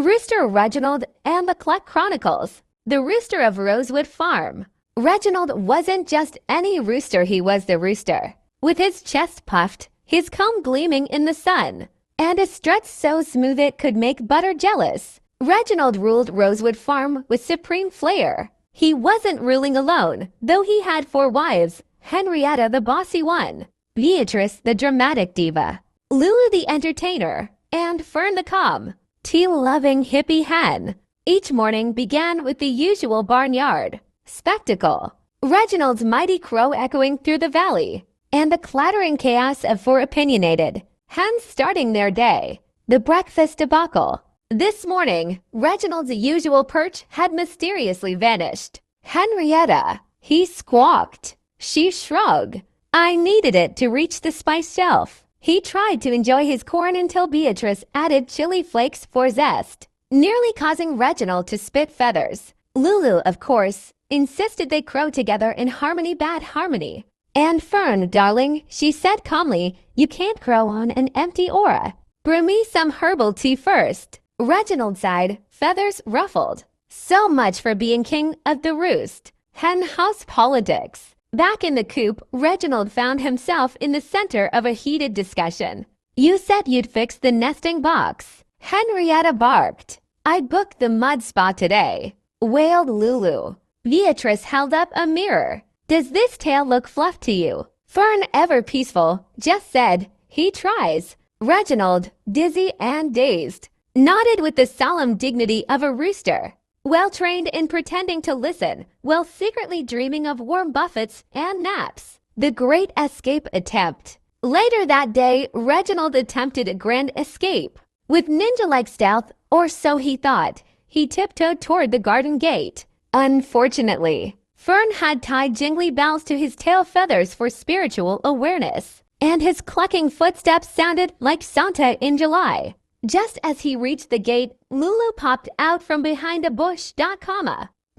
Rooster, Reginald, and the Cluck Chronicles. The Rooster of Rosewood Farm. Reginald wasn't just any rooster, he was the rooster. With his chest puffed, his comb gleaming in the sun, and a strut so smooth it could make butter jealous, Reginald ruled Rosewood Farm with supreme flair. He wasn't ruling alone, though he had 4 wives: Henrietta the bossy one, Beatrice the dramatic diva, Lulu the entertainer, and Fern the calm, tea-loving hippie hen. Each morning began with the usual barnyard spectacle: Reginald's mighty crow echoing through the valley, and the clattering chaos of 4 opinionated hens starting their day. The breakfast debacle. This morning, Reginald's usual perch had mysteriously vanished. Henrietta, he squawked. She shrugged. I needed it to reach the spice shelf. He tried to enjoy his corn until Beatrice added chili flakes for zest, nearly causing Reginald to spit feathers. Lulu, of course, insisted they crow together in harmony, bad harmony. And Fern, darling, she said calmly, you can't crow on an empty aura. Brew me some herbal tea first. Reginald sighed, feathers ruffled. So much for being king of the roost. Hen house politics. Back in the coop, Reginald found himself in the center of a heated discussion. You said you'd fix the nesting box. Henrietta barked. I booked the mud spa today, wailed Lulu. Beatrice held up a mirror. Does this tale look fluff to you? Fern, ever peaceful, just said, he tries. Reginald, dizzy and dazed, nodded with the solemn dignity of a rooster, well-trained in pretending to listen while secretly dreaming of warm buffets and naps. The great escape attempt. Later that day, Reginald attempted a grand escape. With ninja-like stealth, or so he thought, he tiptoed toward the garden gate. Unfortunately, Fern had tied jingly bells to his tail feathers for spiritual awareness, and his clucking footsteps sounded like Santa in July. Just as he reached the gate, Lulu popped out from behind a bush.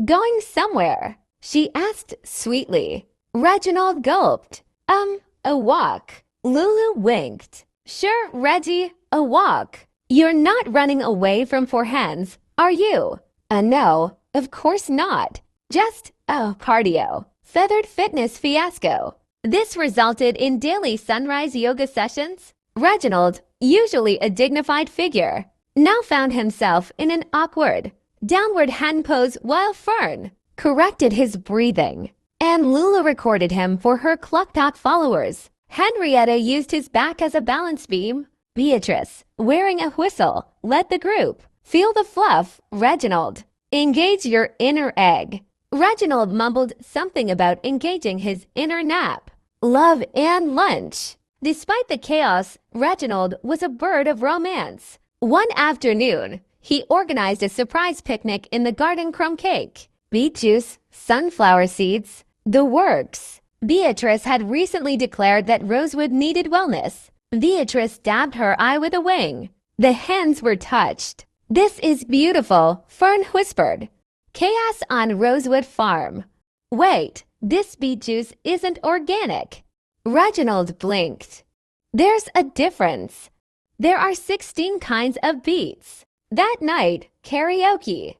Going somewhere? She asked sweetly. Reginald gulped. A walk. Lulu winked. Sure, Reggie, a walk. You're not running away from 4 hens, are you? No, of course not. Just, cardio. Feathered fitness fiasco. This resulted in daily sunrise yoga sessions. Reginald, usually a dignified figure, now found himself in an awkward, downward hen pose while Fern corrected his breathing, and Lulu recorded him for her Cluck Talk followers. Henrietta used his back as a balance beam. Beatrice, wearing a whistle, led the group. Feel the fluff, Reginald. Engage your inner egg. Reginald mumbled something about engaging his inner nap, love, and lunch. Despite the chaos, Reginald was a bird of romance. One afternoon, he organized a surprise picnic in the garden: crumb cake, beet juice, sunflower seeds, the works. Beatrice had recently declared that Rosewood needed wellness. Beatrice dabbed her eye with a wing. The hens were touched. This is beautiful, Fern whispered. Chaos on Rosewood Farm. Wait, this beet juice isn't organic. Reginald blinked. There's a difference. There are 16 kinds of beets. That night, karaoke.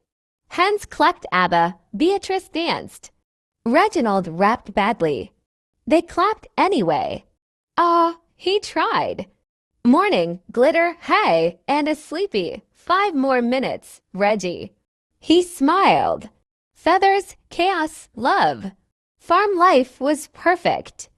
Hens clucked ABBA. Beatrice danced. Reginald rapped badly. They clapped anyway. He tried. Morning, glitter, hey, and a sleepy 5 more minutes, Reggie. He smiled. Feathers, chaos, love. Farm life was perfect.